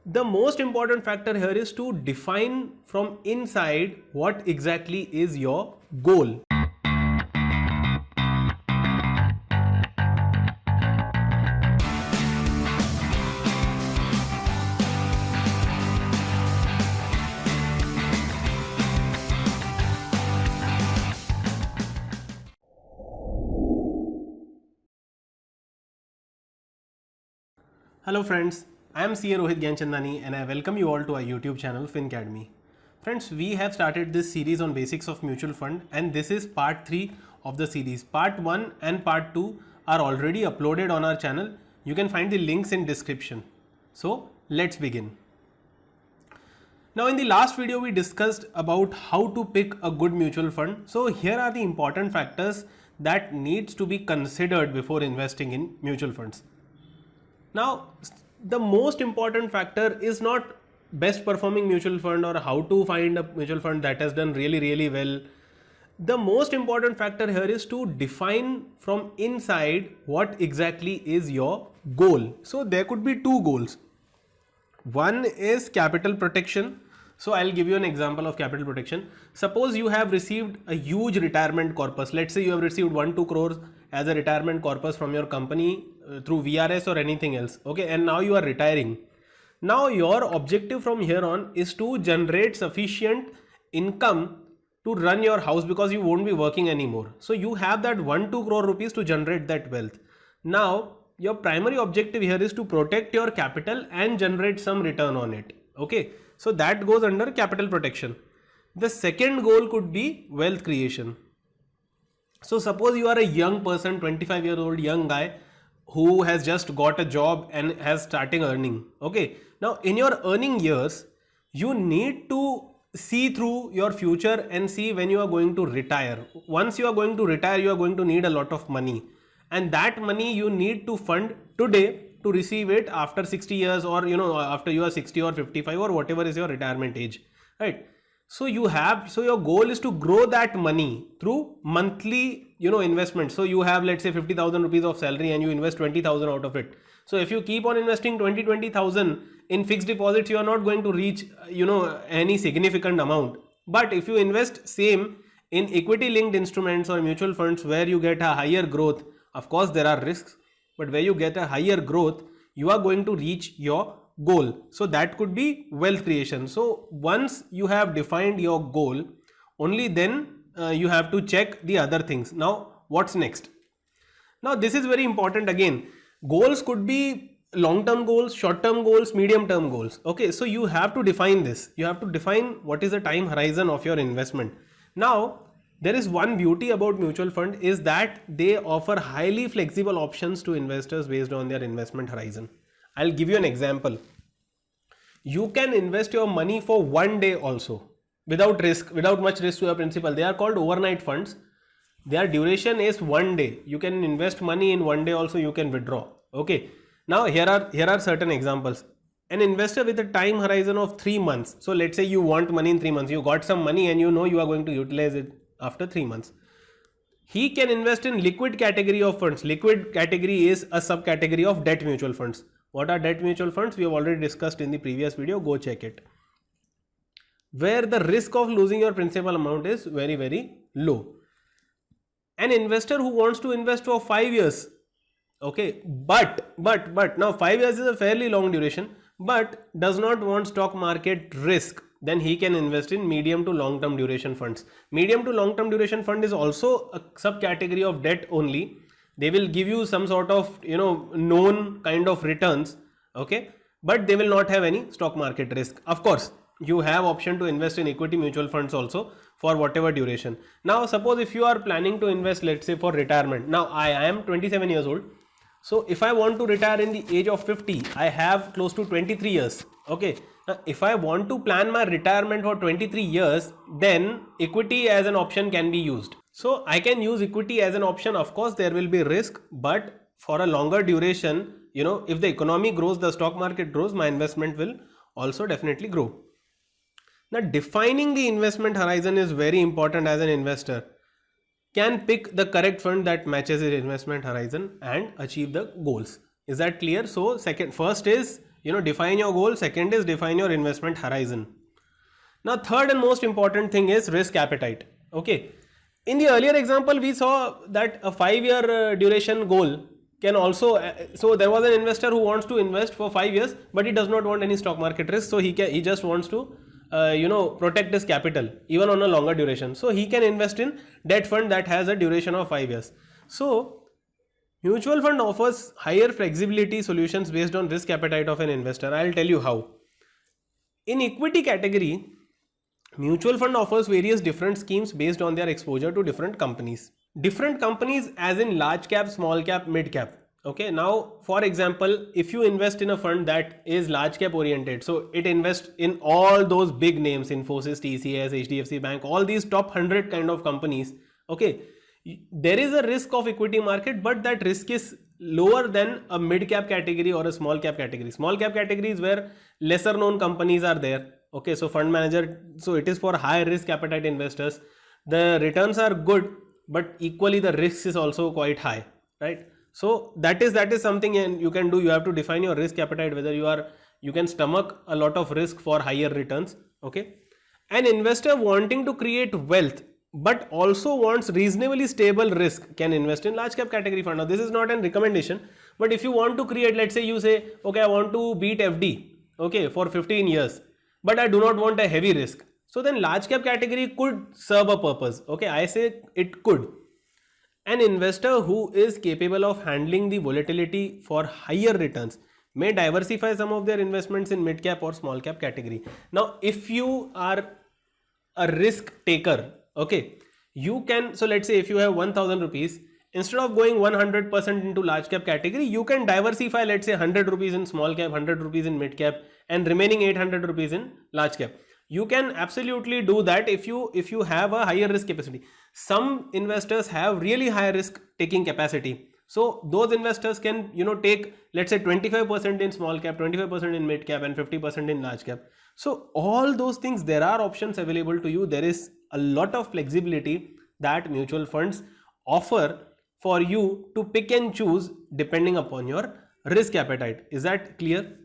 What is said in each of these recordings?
the most important factor here is to define from inside what exactly is your goal. Hello friends, I am CA Rohit Gyanchandani and I welcome you all to our YouTube channel FinCademy. Friends, we have started this series on basics of mutual fund and this is part 3 of the series. Part 1 and part 2 are already uploaded on our channel. You can find the links in description. So let's begin. Now in the last video we discussed about how to pick a good mutual fund. So here are the important factors that needs to be considered before investing in mutual funds. Now, the most important factor is not best performing mutual fund or how to find a mutual fund that has done really well. The most important factor here is to define from inside what exactly is your goal. So there could be two goals. One is capital protection. So I'll give you an example of capital protection. Suppose you have received a huge retirement corpus. Let's say you have received 1-2 crores as a retirement corpus from your company through VRS or anything else. Okay, and now you are retiring. Now your objective from here on is to generate sufficient income to run your house because you won't be working anymore. So you have that 1-2 crore rupees to generate that wealth. Now your primary objective here is to protect your capital and generate some return on it. Okay, so that goes under capital protection. The second goal could be wealth creation. So suppose you are a young person, 25-year-old young guy who has just got a job and has starting earning. Okay, now in your earning years, you need to see through your future and see when you are going to retire. Once you are going to retire, you are going to need a lot of money, and that money you need to fund today to receive it after 60 years or after you are 60 or 55 or whatever is your retirement age, right? So your goal is to grow that money through monthly investment. So you have, let's say, 50,000 rupees of salary and you invest 20,000 out of it. So if you keep on investing 20,000 in fixed deposits, you are not going to reach any significant amount. But if you invest same in equity linked instruments or mutual funds where you get a higher growth, of course there are risks, but where you get a higher growth, you are going to reach your goal. So that could be wealth creation. So once you have defined your goal, only then you have to check the other things. Now what's next? Now this is very important again. Goals could be long-term goals, short-term goals, medium-term goals. Okay, so you have to define this. You have to define what is the time horizon of your investment. Now there is one beauty about mutual fund is that they offer highly flexible options to investors based on their investment horizon. I'll give you an example. You can invest your money for one day also without much risk to your principal. They are called overnight funds. Their duration is one day. You can invest money in one day also, you can withdraw. Okay. Now here are certain examples. An investor with a time horizon of 3 months. So let's say you want money in 3 months. You got some money and you know you are going to utilize it after 3 months. He can invest in liquid category of funds. Liquid category is a subcategory of debt mutual funds. What are debt mutual funds? We have already discussed in the previous video. Go check it. Where the risk of losing your principal amount is very low. An investor who wants to invest for 5 years. Okay, but now 5 years is a fairly long duration, but does not want stock market risk, then he can invest in medium to long term duration funds. Medium to long term duration fund is also a subcategory of debt only. They will give you some sort of known kind of returns, okay, but they will not have any stock market risk. Of course you have option to invest in equity mutual funds also for whatever duration. Now suppose if you are planning to invest, let's say, for retirement. Now I am 27 years old. So if I want to retire in the age of 50, I have close to 23 years. Okay. Now if I want to plan my retirement for 23 years, then equity as an option can be used. So I can use equity as an option. Of course, there will be risk, but for a longer duration, if the economy grows, the stock market grows, my investment will also definitely grow. Now defining the investment horizon is very important as an investor. Can pick the correct fund that matches his investment horizon and achieve the goals. Is that clear? So first is, define your goal. Second is define your investment horizon. Now, third and most important thing is risk appetite. Okay. In the earlier example, we saw that a 5-year duration goal can also, so there was an investor who wants to invest for 5 years, but he does not want any stock market risk. So he just wants to, protect his capital even on a longer duration. So he can invest in debt fund that has a duration of 5 years. So mutual fund offers higher flexibility solutions based on risk appetite of an investor. I'll tell you how. In equity category, mutual fund offers various different schemes based on their exposure to different companies. Different companies as in large cap, small cap, mid cap. Okay, now for example, if you invest in a fund that is large cap oriented, so it invests in all those big names, Infosys, TCS, HDFC Bank, all these top 100 kind of companies. Okay, there is a risk of equity market, but that risk is lower than a mid cap category or a small cap category. Small cap category is where lesser known companies are there. Okay, so fund manager, so it is for high risk appetite investors. The returns are good, but equally the risk is also quite high, right? So that is something you can do. You have to define your risk appetite, whether you can stomach a lot of risk for higher returns. Okay, an investor wanting to create wealth but also wants reasonably stable risk can invest in large cap category fund. Now this is not a recommendation, but if you want to create, let's say you say, okay, I want to beat FD, okay, for 15 years, but I do not want a heavy risk. So then large cap category could serve a purpose. Okay, I say it could. An investor who is capable of handling the volatility for higher returns may diversify some of their investments in mid cap or small cap category. Now, if you are a risk taker, okay, you can, so let's say if you have 1000 rupees, instead of going 100% into large cap category, you can diversify, let's say 100 rupees in small cap, 100 rupees in mid cap, and remaining 800 rupees in large cap. You can absolutely do that if you have a higher risk capacity. Some investors have really high risk taking capacity. So those investors can, take, let's say 25% in small cap, 25% in mid cap, and 50% in large cap. So all those things, there are options available to you. There is a lot of flexibility that mutual funds offer for you to pick and choose depending upon your risk appetite. Is that clear?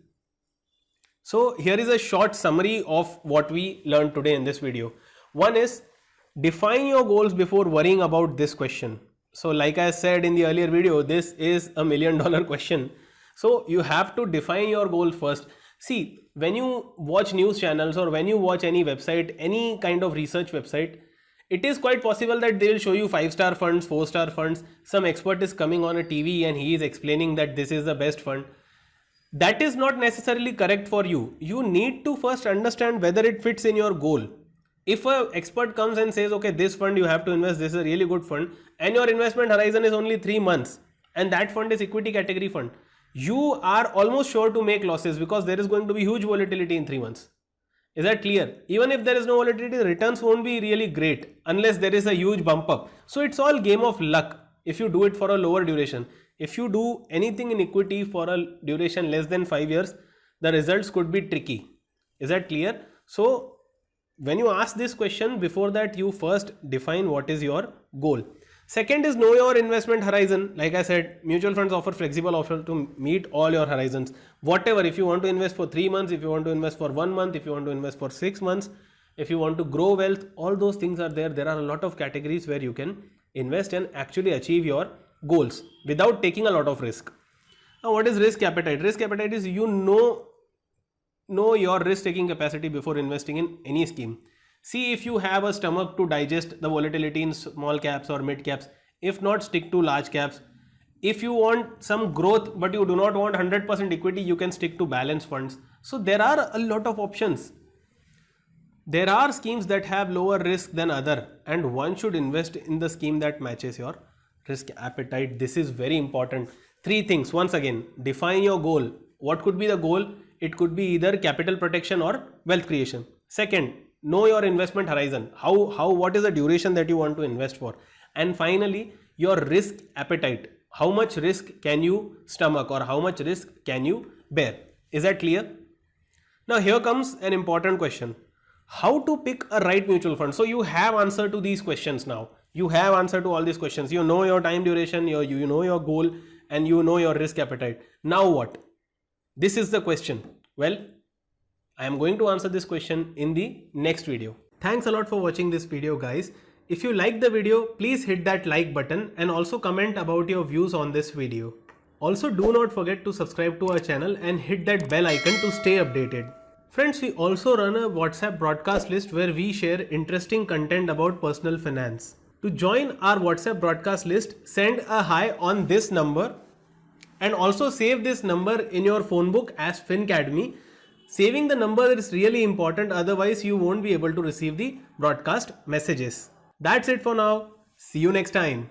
So here is a short summary of what we learned today in this video. One is define your goals before worrying about this question. So like I said in the earlier video, this is $1 million question. So you have to define your goal first. See, when you watch news channels or when you watch any website, any kind of research website, it is quite possible that they will show you 5-star funds, 4-star funds. Some expert is coming on a TV and he is explaining that this is the best fund. That is not necessarily correct for you. You need to first understand whether it fits in your goal. If an expert comes and says, okay, this fund you have to invest, this is a really good fund, and your investment horizon is only 3 months, and that fund is equity category fund, you are almost sure to make losses because there is going to be huge volatility in 3 months. Is that clear? Even if there is no volatility, the returns won't be really great unless there is a huge bump up. So it's all game of luck if you do it for a lower duration. If you do anything in equity for a duration less than 5 years, the results could be tricky. Is that clear? So when you ask this question, before that you first define what is your goal. Second is know your investment horizon. Like I said, mutual funds offer flexible options to meet all your horizons. Whatever, if you want to invest for 3 months, if you want to invest for 1 month, if you want to invest for 6 months, if you want to grow wealth, all those things are there. There are a lot of categories where you can invest and actually achieve your goals without taking a lot of risk. Now, what is risk appetite? Risk appetite is know your risk taking capacity before investing in any scheme. See if you have a stomach to digest the volatility in small caps or mid caps. If not, stick to large caps. If you want some growth but you do not want 100% equity, you can stick to balanced funds. So there are a lot of options. There are schemes that have lower risk than other, and one should invest in the scheme that matches your risk appetite. This is very important. 3 things. Once again, define your goal. What could be the goal? It could be either capital protection or wealth creation. Second, know your investment horizon. What is the duration that you want to invest for? And finally, your risk appetite. How much risk can you stomach or how much risk can you bear? Is that clear? Now here comes an important question. How to pick a right mutual fund? So you have answer to these questions now. You have answer to all these questions. You know your time duration, you know your goal, and you know your risk appetite. Now what? This is the question. Well, I am going to answer this question in the next video. Thanks a lot for watching this video, guys. If you like the video, please hit that like button and also comment about your views on this video. Also, do not forget to subscribe to our channel and hit that bell icon to stay updated. Friends, we also run a WhatsApp broadcast list where we share interesting content about personal finance. To join our WhatsApp broadcast list, send a hi on this number and also save this number in your phone book as FinCademy. Saving the number is really important, otherwise you won't be able to receive the broadcast messages. That's it for now. See you next time.